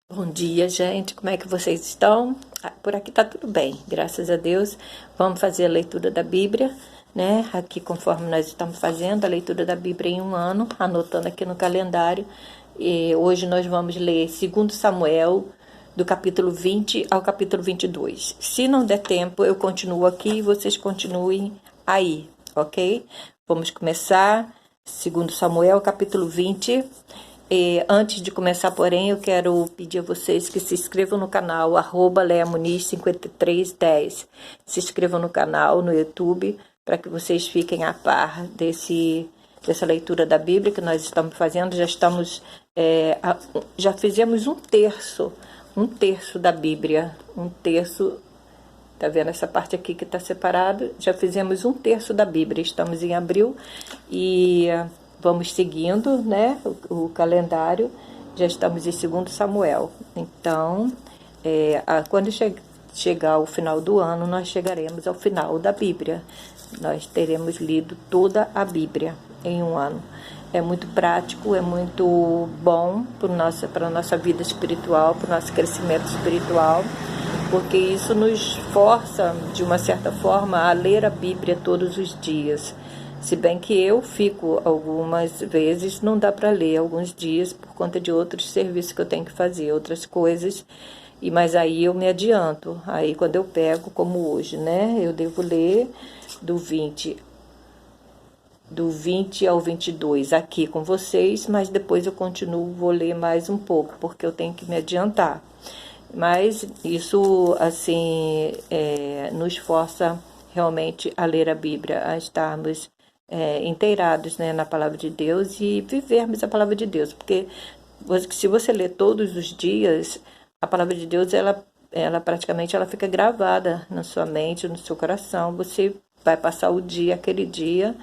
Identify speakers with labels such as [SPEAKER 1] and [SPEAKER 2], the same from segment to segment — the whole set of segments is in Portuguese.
[SPEAKER 1] Bom dia, gente. Como é que vocês estão? Por aqui tá tudo bem, graças a Deus. Vamos fazer a leitura da Bíblia, né? Aqui, conforme nós estamos fazendo a leitura da Bíblia em um ano, anotando aqui no calendário. E hoje nós vamos ler 2 Samuel, do capítulo 20 ao capítulo 22. Se não der tempo, eu continuo aqui e vocês continuem aí, ok? Vamos começar 2 Samuel, capítulo 20. Antes de começar, porém, eu quero pedir a vocês que se inscrevam no canal @leamuniz5310. Se inscrevam no canal, no YouTube, para que vocês fiquem a par dessa leitura da Bíblia que nós estamos fazendo. Já fizemos um terço da Bíblia, um terço. Tá vendo essa parte aqui que está separado? Já fizemos um terço da Bíblia. Estamos em abril e vamos seguindo, né, o calendário. Já estamos em 2 Samuel. Então, quando chegar o final do ano, nós chegaremos ao final da Bíblia. Nós teremos lido toda a Bíblia em um ano. É muito prático, é muito bom para a nossa vida espiritual, para o nosso crescimento espiritual, porque isso nos força, de uma certa forma, a ler a Bíblia todos os dias. Se bem que eu fico algumas vezes, não dá para ler alguns dias por conta de outros serviços que eu tenho que fazer, outras coisas, mas aí eu me adianto. Aí quando eu pego, como hoje, né, eu devo ler do 20 ao 22 aqui com vocês, mas depois eu vou ler mais um pouco, porque eu tenho que me adiantar. Mas isso, assim, nos força realmente a ler a Bíblia, a estarmos inteirados, né, na palavra de Deus e vivermos a palavra de Deus, porque se você ler todos os dias, a palavra de Deus, ela praticamente fica gravada na sua mente, no seu coração. Você vai passar aquele dia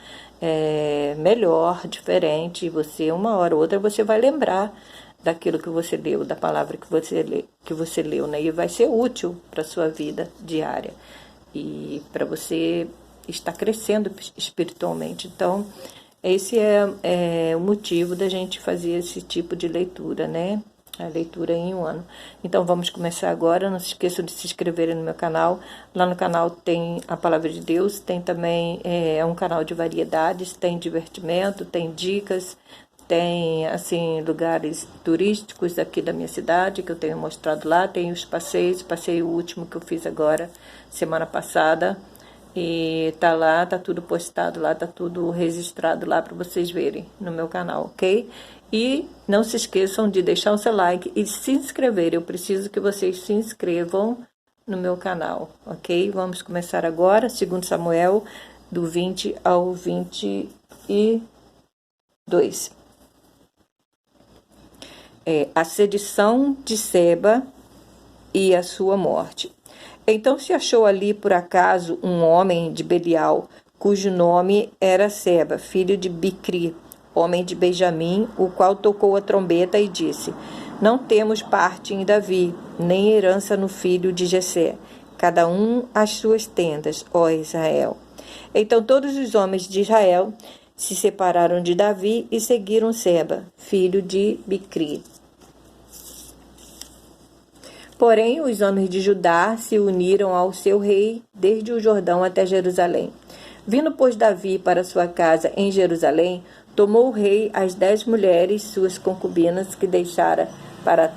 [SPEAKER 1] melhor, diferente, e você, uma hora ou outra, você vai lembrar daquilo que você leu, da palavra que você leu, né? E vai ser útil para a sua vida diária e para você estar crescendo espiritualmente. Então, esse é o motivo da gente fazer esse tipo de leitura, né? A leitura em um ano. Então, vamos começar agora. Não se esqueçam de se inscreverem no meu canal. Lá no canal tem a Palavra de Deus, tem também um canal de variedades, tem divertimento, tem dicas, tem, assim, lugares turísticos aqui da minha cidade, que eu tenho mostrado lá. Tem os passeios, passeio último que eu fiz agora, semana passada. E tá lá, tá tudo postado lá, tá tudo registrado lá para vocês verem no meu canal, ok? E não se esqueçam de deixar o seu like e se inscrever. Eu preciso que vocês se inscrevam no meu canal, ok? Vamos começar agora, 2 Samuel, do 20 ao 22. A sedição de Seba e a sua morte. Então se achou ali por acaso um homem de Belial, cujo nome era Seba, filho de Bicri, homem de Benjamim, o qual tocou a trombeta e disse: Não temos parte em Davi, nem herança no filho de Jessé, cada um às suas tendas, ó Israel. Então todos os homens de Israel se separaram de Davi e seguiram Seba, filho de Bicri. Porém, os homens de Judá se uniram ao seu rei desde o Jordão até Jerusalém. Vindo, pois, Davi para sua casa em Jerusalém, tomou o rei as 10 mulheres, suas concubinas, que deixara para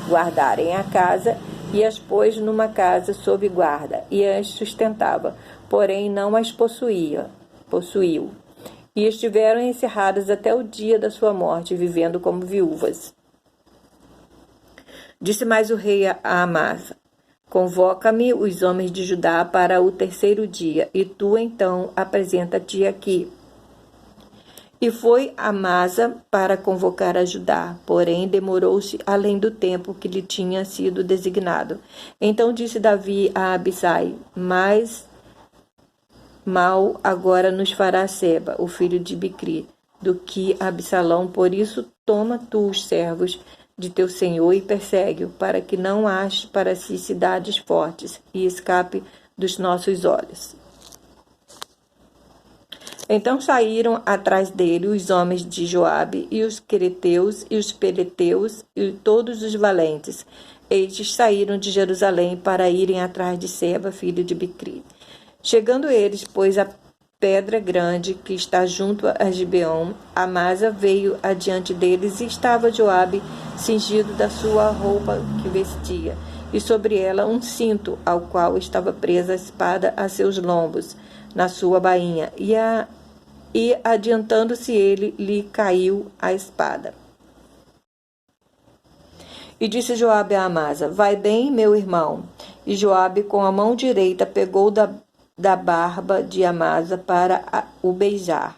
[SPEAKER 1] guardarem a casa, e as pôs numa casa sob guarda, e as sustentava, porém não as possuiu. E estiveram encerradas até o dia da sua morte, vivendo como viúvas. Disse mais o rei a Amasa: Convoca-me os homens de Judá para o 3º dia, e tu então apresenta-te aqui. E foi Amasa para convocar a Judá, porém demorou-se além do tempo que lhe tinha sido designado. Então disse Davi a Abisai: Mais mal agora nos fará Seba, o filho de Bicri, do que Absalão. Por isso toma tu os servos de teu senhor e persegue-o, para que não ache para si cidades fortes e escape dos nossos olhos. Então saíram atrás dele os homens de Joabe, e os quereteus, e os peleteus, e todos os valentes. Estes saíram de Jerusalém para irem atrás de Seba, filho de Bicri. Chegando eles, pois, a pedra grande que está junto a Gibeon, Amasa veio adiante deles, e estava Joabe cingido da sua roupa que vestia, e sobre ela um cinto, ao qual estava presa a espada a seus lombos, na sua bainha, e adiantando-se ele, lhe caiu a espada. E disse Joabe a Amasa: vai bem, meu irmão. E Joabe, com a mão direita, pegou da barba de Amasa para o beijar.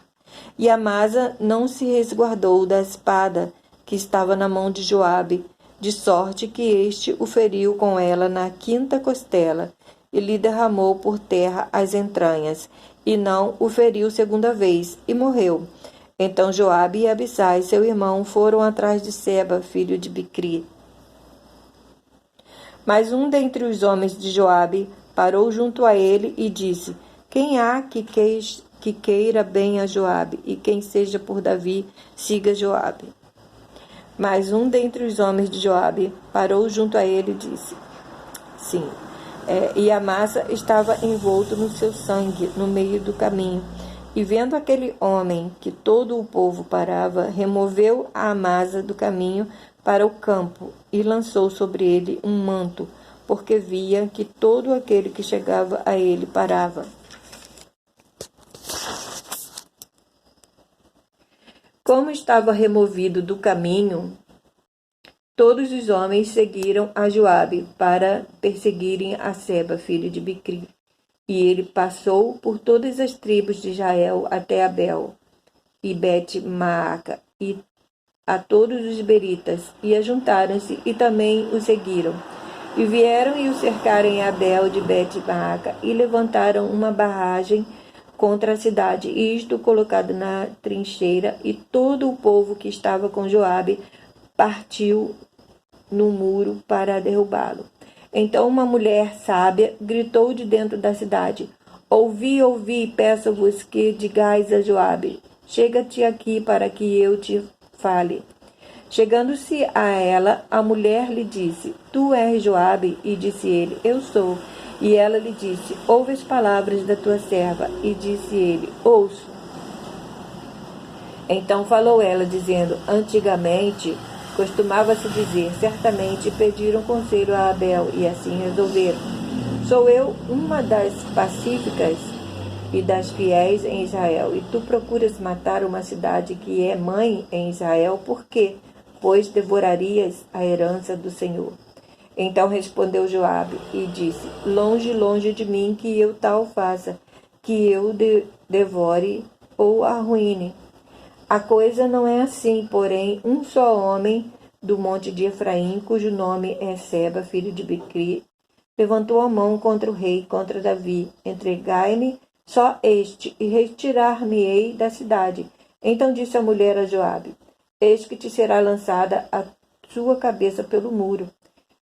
[SPEAKER 1] E Amasa não se resguardou da espada que estava na mão de Joabe, de sorte que este o feriu com ela na quinta costela, e lhe derramou por terra as entranhas, e não o feriu segunda vez, e morreu. Então Joabe e Abissai, seu irmão, foram atrás de Seba, filho de Bicri. Mas um dentre os homens de Joabe parou junto a ele e disse: quem há que queira bem a Joabe, e quem seja por Davi, siga Joabe. Mas um dentre os homens de Joabe parou junto a ele e disse: sim. E Amasa estava envolto no seu sangue no meio do caminho. E vendo aquele homem que todo o povo parava, removeu a Amasa do caminho para o campo e lançou sobre ele um manto, porque via que todo aquele que chegava a ele parava. Como estava removido do caminho, todos os homens seguiram a Joabe para perseguirem a Seba, filho de Bicri. E ele passou por todas as tribos de Israel até Abel e Bet-Maaca e a todos os beritas, e ajuntaram-se e também o seguiram. E vieram e o cercaram em Abel de Bet-Maaca e levantaram uma barragem contra a cidade, isto colocado na trincheira, e todo o povo que estava com Joabe partiu no muro para derrubá-lo. Então uma mulher sábia gritou de dentro da cidade: ouvi, ouvi, peço-vos que digais a Joabe: chega-te aqui para que eu te fale. Chegando-se a ela, a mulher lhe disse: tu és Joabe? E disse ele: eu sou. E ela lhe disse: ouve as palavras da tua serva. E disse ele: ouço. Então falou ela, dizendo: antigamente costumava-se dizer, certamente pediram conselho a Abel, e assim resolveram. Sou eu uma das pacíficas e das fiéis em Israel, e tu procuras matar uma cidade que é mãe em Israel, por quê? Pois devorarias a herança do Senhor. Então respondeu Joabe e disse: longe, longe de mim que eu tal faça, que eu devore ou arruine. A coisa não é assim, porém, um só homem do monte de Efraim, cujo nome é Seba, filho de Bicri, levantou a mão contra o rei, contra Davi. Entregai-me só este, e retirar-me-ei da cidade. Então disse a mulher a Joabe: eis que te será lançada a sua cabeça pelo muro.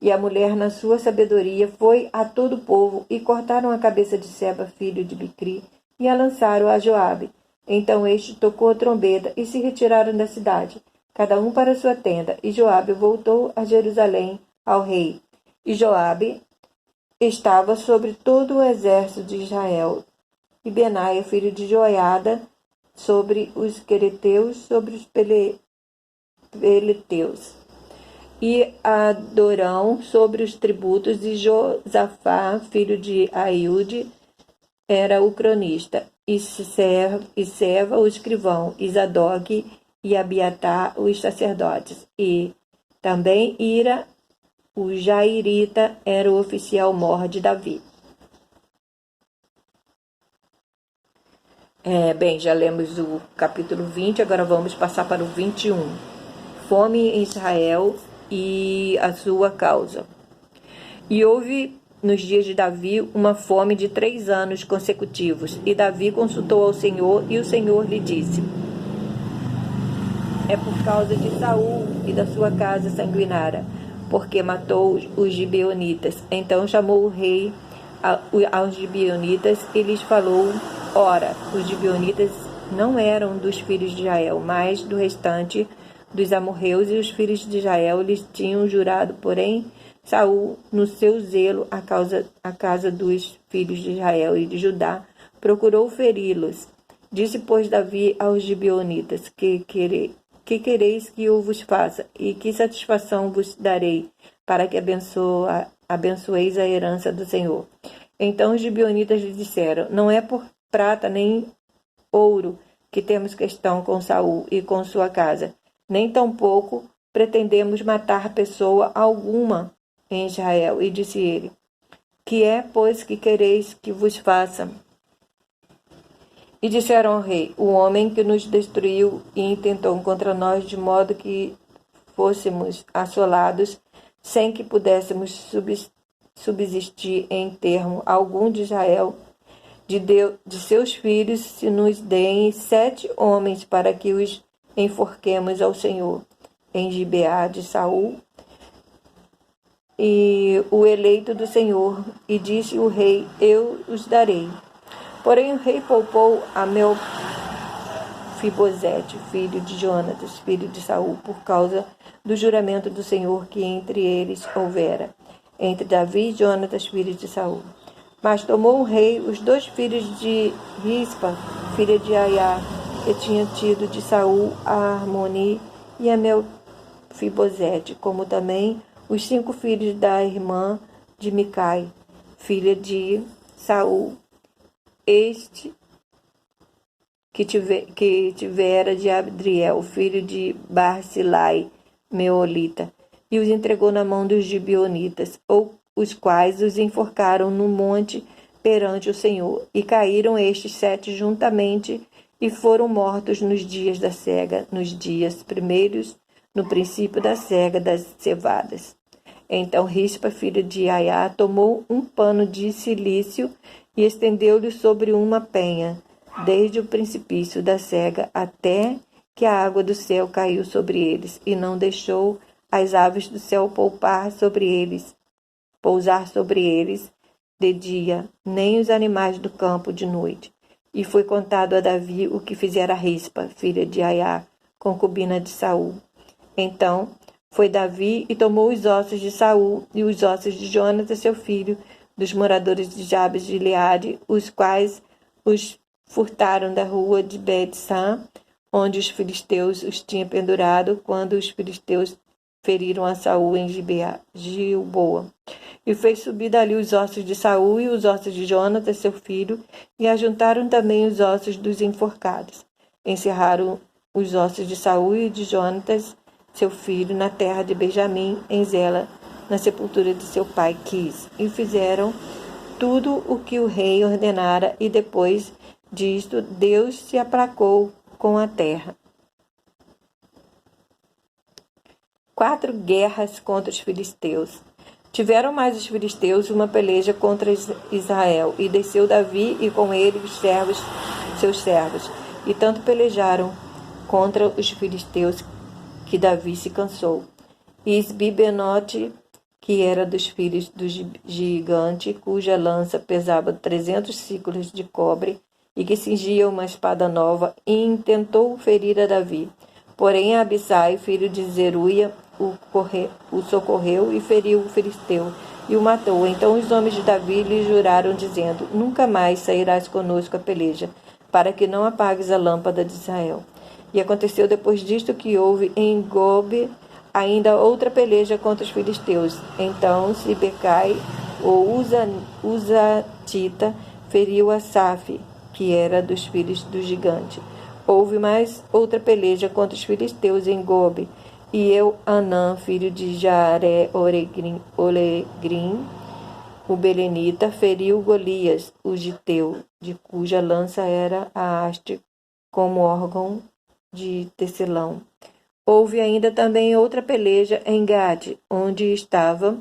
[SPEAKER 1] E a mulher, na sua sabedoria, foi a todo o povo, e cortaram a cabeça de Seba, filho de Bicri, e a lançaram a Joabe. Então este tocou a trombeta, e se retiraram da cidade, cada um para sua tenda. E Joabe voltou a Jerusalém ao rei. E Joabe estava sobre todo o exército de Israel, e Benaia, filho de Joiada, sobre os quereteus, sobre os peleteus, e Adorão sobre os tributos, e Josafá, filho de Aiude, era o cronista, e Seva, o escrivão, e Zadok e Abiatar, os sacerdotes, e também Ira, o Jairita, era o oficial mor de Davi. Bem, já lemos o capítulo 20, agora vamos passar para o 21. Fome em Israel e a sua causa. E houve nos dias de Davi uma fome de 3 anos consecutivos, e Davi consultou ao Senhor, e o Senhor lhe disse: é por causa de Saul e da sua casa sanguinária, porque matou os gibeonitas. Então chamou o rei aos gibeonitas e lhes falou: ora, os gibeonitas não eram dos filhos de Israel, mas do restante dos amorreus, e os filhos de Israel lhes tinham jurado, porém Saul, no seu zelo à casa dos filhos de Israel e de Judá, procurou feri-los. Disse, pois, Davi aos gibeonitas: que quereis que eu vos faça? E que satisfação vos darei, para que abençoeis a herança do Senhor? Então os gibeonitas lhe disseram: não é por prata nem ouro que temos questão com Saul e com sua casa, nem tampouco pretendemos matar pessoa alguma em Israel. E disse ele: que é, pois, que quereis que vos faça? E disseram ao rei: o homem que nos destruiu e intentou contra nós, de modo que fôssemos assolados, sem que pudéssemos subsistir em termo algum de Israel, de seus filhos, se nos deem 7 homens para que os enforquemos ao Senhor em Gibeá de Saul, e o eleito do Senhor. E disse o rei: eu os darei. Porém o rei poupou a Mefibosete, filho de Jonatas, filho de Saul, por causa do juramento do Senhor que entre eles houvera, entre Davi e Jonatas, filho de Saul. Mas tomou o rei os 2 filhos de Rispa, filha de Aiá, que tinha tido de Saul a Armoni e a Mefibosete, como também os 5 filhos da irmã de Micai, filha de Saul, este que tivera de Adriel, filho de Barzilai, meolita, e os entregou na mão dos gibeonitas, os quais os enforcaram no monte perante o Senhor. E caíram estes 7 juntamente, e foram mortos nos dias da cega, nos dias primeiros, no princípio da cega das cevadas. Então Rispa, filho de Aiá, tomou um pano de cilício e estendeu-lhe sobre uma penha, desde o precipício da cega até que a água do céu caiu sobre eles, e não deixou as aves do céu pousar sobre eles de dia, nem os animais do campo de noite. E foi contado a Davi o que fizera Rispa, filha de Aiá, concubina de Saul. Então foi Davi e tomou os ossos de Saul e os ossos de Jonatas, seu filho, dos moradores de Jabes de Gileade, os quais os furtaram da rua de Bet-San, onde os filisteus os tinham pendurado, quando os filisteus feriram a Saul em Gilboa. E fez subir dali os ossos de Saul e os ossos de Jonatas, seu filho, e ajuntaram também os ossos dos enforcados. Encerraram os ossos de Saul e de Jonatas, seu filho, na terra de Benjamim, em Zela, na sepultura de seu pai Quis. E fizeram tudo o que o rei ordenara, e depois disto Deus se aplacou com a terra. 4 guerras contra os filisteus. Tiveram mais os filisteus uma peleja contra Israel, e desceu Davi e com ele os seus servos, e tanto pelejaram contra os filisteus que Davi se cansou. E Isbi-Benote, que era dos filhos do gigante, cuja lança pesava 300 ciclos de cobre, e que cingia uma espada nova, e intentou ferir a Davi. Porém Abisai, filho de Zeruia, o socorreu e feriu o filisteu, e o matou. Então os homens de Davi lhe juraram, dizendo: nunca mais sairás conosco a peleja, para que não apagues a lâmpada de Israel. E aconteceu depois disto que houve em Gobe ainda outra peleja contra os filisteus. Então Sibecai, o Uzatita, feriu a Safe, que era dos filhos do gigante. Houve mais outra peleja contra os filisteus em Gobe, e Anã, filho de Jaré-Oregrim, o belenita, feriu Golias, o giteu, de cuja lança era a haste como órgão de tecelão. Houve ainda também outra peleja em Gade, onde estava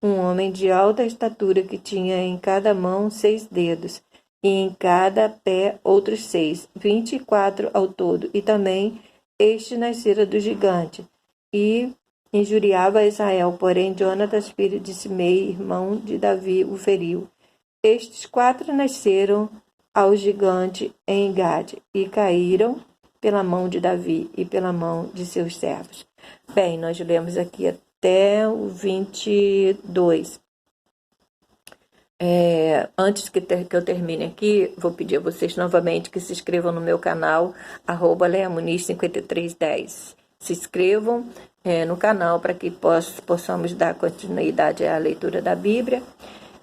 [SPEAKER 1] um homem de alta estatura que tinha em cada mão 6 dedos, e em cada pé outros 6, 24 ao todo. E também este nascera do gigante, e injuriava Israel. Porém Jonatas, filho de Simei, irmão de Davi, o feriu. Estes 4 nasceram ao gigante em Gade, e caíram pela mão de Davi e pela mão de seus servos. Bem, nós lemos aqui até o 22. Antes que eu termine aqui, vou pedir a vocês novamente que se inscrevam no meu canal, @leamuniz5310. Se inscrevam no canal para que possamos dar continuidade à leitura da Bíblia,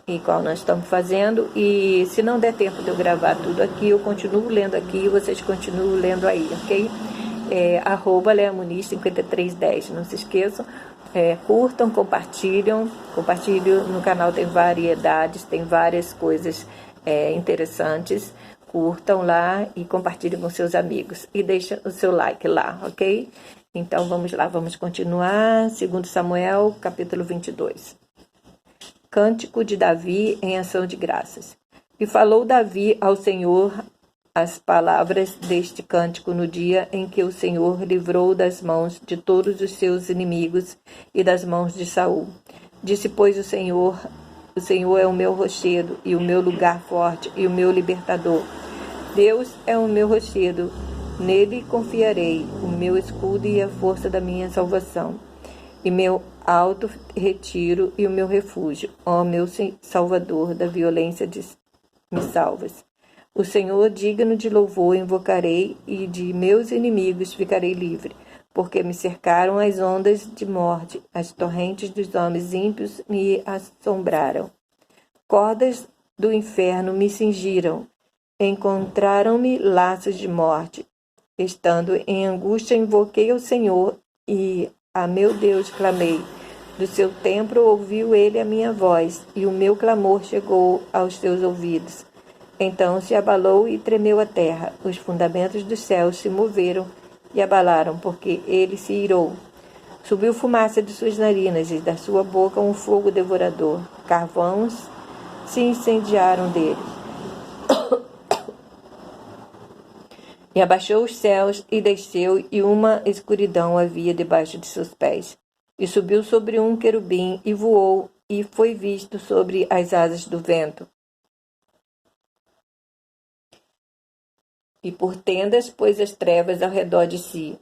[SPEAKER 1] igual nós estamos fazendo. E se não der tempo de eu gravar tudo aqui, eu continuo lendo aqui e vocês continuam lendo aí, ok? @leamuniz5310. Não se esqueçam. Curtam, compartilhem no canal, tem variedades, tem várias coisas interessantes. Curtam lá e compartilhem com seus amigos e deixem o seu like lá, ok? Então vamos lá, vamos continuar. 2 Samuel, capítulo 22. Cântico de Davi em ação de graças. E falou Davi ao Senhor as palavras deste cântico no dia em que o Senhor livrou das mãos de todos os seus inimigos e das mãos de Saul. Disse, pois, o Senhor é o meu rochedo e o meu lugar forte e o meu libertador. Deus é o meu rochedo, nele confiarei, o meu escudo e a força da minha salvação, e meu alto retiro e o meu refúgio. Ó meu Salvador, da violência me salvas. O Senhor, digno de louvor, invocarei, e de meus inimigos ficarei livre, porque me cercaram as ondas de morte, as torrentes dos homens ímpios me assombraram. Cordas do inferno me cingiram, encontraram-me laços de morte. Estando em angústia, invoquei ao Senhor, e a meu Deus clamei. Do seu templo ouviu ele a minha voz, e o meu clamor chegou aos seus ouvidos. Então se abalou e tremeu a terra, os fundamentos dos céus se moveram e abalaram, porque ele se irou. Subiu fumaça de suas narinas e da sua boca um fogo devorador. Carvões se incendiaram dele. E abaixou os céus e desceu, e uma escuridão havia debaixo de seus pés. E subiu sobre um querubim e voou, e foi visto sobre as asas do vento. E por tendas pôs as trevas ao redor de si.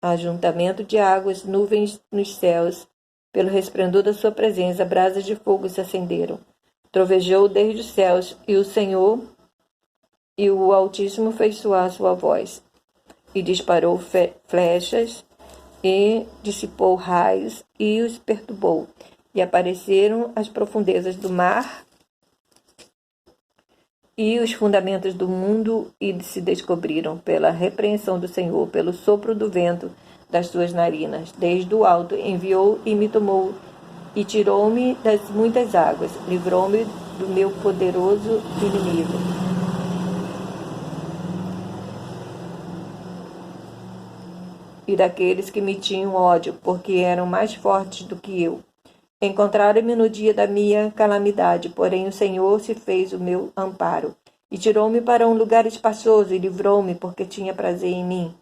[SPEAKER 1] Ajuntamento de águas, nuvens nos céus, pelo resplendor da sua presença, brasas de fogo se acenderam. Trovejou desde os céus, e o Senhor e o Altíssimo fez soar sua voz. E disparou flechas, e dissipou raios, e os perturbou. E apareceram as profundezas do mar, e os fundamentos do mundo, e se descobriram pela repreensão do Senhor, pelo sopro do vento das suas narinas. Desde o alto enviou e me tomou, e tirou-me das muitas águas, livrou-me do meu poderoso inimigo. E daqueles que me tinham ódio, porque eram mais fortes do que eu. Encontraram-me no dia da minha calamidade, porém o Senhor se fez o meu amparo. E tirou-me para um lugar espaçoso e livrou-me, porque tinha prazer em mim.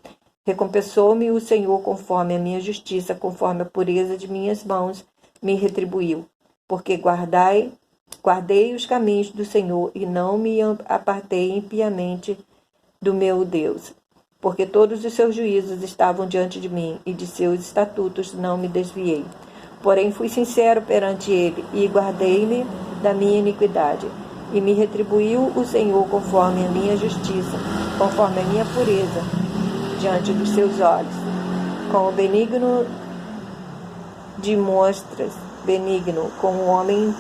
[SPEAKER 1] Recompensou-me o Senhor conforme a minha justiça, conforme a pureza de minhas mãos, me retribuiu. Porque guardei os caminhos do Senhor e não me apartei impiamente do meu Deus. Porque todos os seus juízos estavam diante de mim, e de seus estatutos não me desviei. Porém fui sincero perante ele, e guardei-me da minha iniquidade. E me retribuiu o Senhor conforme a minha justiça, conforme a minha pureza, diante dos seus olhos. Com o benigno com o homem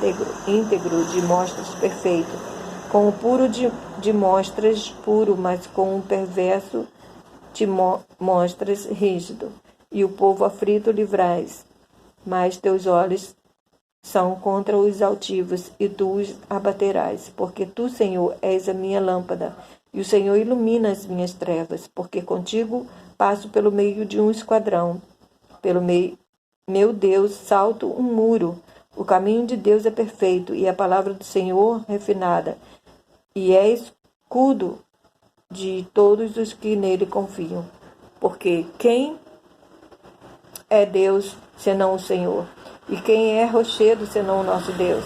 [SPEAKER 1] íntegro de mostras perfeito, com o puro de mostras puro, mas com o perverso de mostras rígido. E o povo aflito livrais. Mas teus olhos são contra os altivos, e tu os abaterás. Porque tu, Senhor, és a minha lâmpada, e o Senhor ilumina as minhas trevas. Porque contigo passo pelo meio de um esquadrão. Meu Deus, salto um muro. O caminho de Deus é perfeito, e a palavra do Senhor refinada. E é escudo de todos os que nele confiam. Porque quem é Deus senão o Senhor? E quem é rochedo senão o nosso Deus?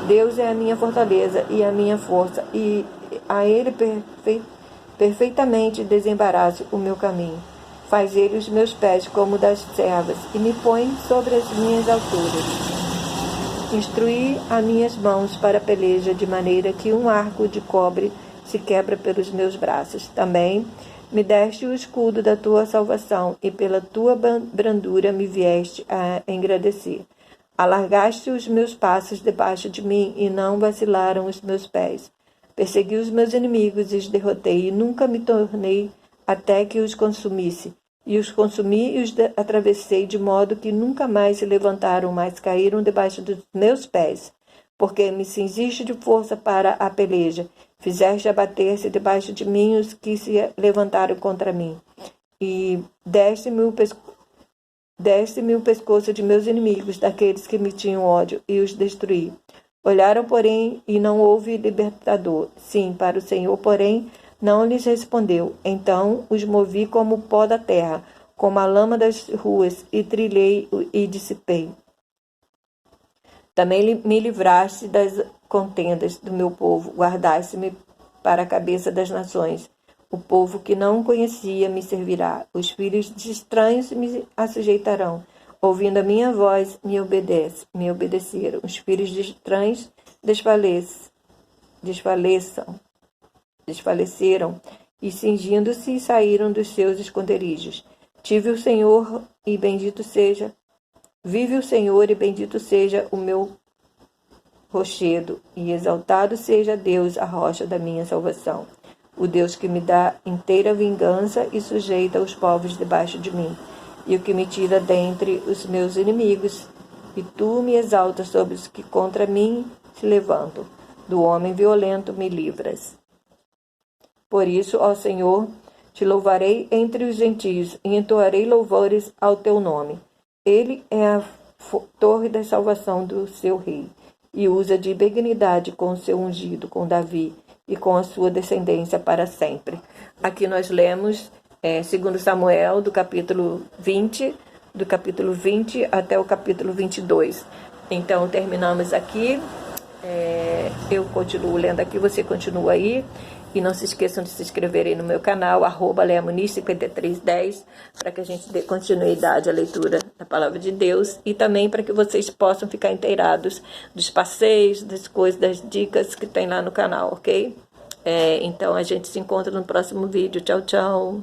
[SPEAKER 1] Deus é a minha fortaleza e a minha força, e a ele perfeitamente desembaraço o meu caminho. Faz ele os meus pés como das servas, e me põe sobre as minhas alturas. Instruí as minhas mãos para a peleja, de maneira que um arco de cobre se quebra pelos meus braços. Também me deste o escudo da tua salvação, e pela tua brandura me vieste a engrandecer. Alargaste os meus passos debaixo de mim, e não vacilaram os meus pés. Persegui os meus inimigos e os derrotei, e nunca me tornei até que os consumisse. E os consumi e os atravessei, de modo que nunca mais se levantaram, mas caíram debaixo dos meus pés. Porque me cingiste de força para a peleja, fizeste abater-se debaixo de mim os que se levantaram contra mim. E deste-me o pescoço de meus inimigos, daqueles que me tinham ódio, e os destruí. Olharam, porém, e não houve libertador. Sim, para o Senhor, porém, não lhes respondeu. Então os movi como pó da terra, como a lama das ruas, e trilhei e dissipei. Também me livraste das contendas do meu povo, guardaste-me para a cabeça das nações. O povo que não conhecia me servirá. Os filhos de estranhos me assujeitarão. Ouvindo a minha voz, me obedeceram. Os filhos de estranhos desfaleceram, e cingindo-se saíram dos seus esconderijos. Vive o Senhor e bendito seja o meu rochedo, e exaltado seja Deus, a rocha da minha salvação. O Deus que me dá inteira vingança e sujeita os povos debaixo de mim, e o que me tira dentre os meus inimigos, e tu me exaltas sobre os que contra mim se levantam. Do homem violento me livras. Por isso, ó Senhor, te louvarei entre os gentios, e entoarei louvores ao teu nome. Ele é a torre da salvação do seu rei, e usa de benignidade com o seu ungido, com Davi, e com a sua descendência para sempre. Aqui nós lemos 2 Samuel, do capítulo 20 até o capítulo 22. Então, terminamos aqui. Eu continuo lendo aqui, você continua aí. E não se esqueçam de se inscreverem no meu canal, @leamuniz5310, para que a gente dê continuidade à leitura da Palavra de Deus, e também para que vocês possam ficar inteirados dos passeios, das coisas, das dicas que tem lá no canal, ok? Então a gente se encontra no próximo vídeo. Tchau, tchau!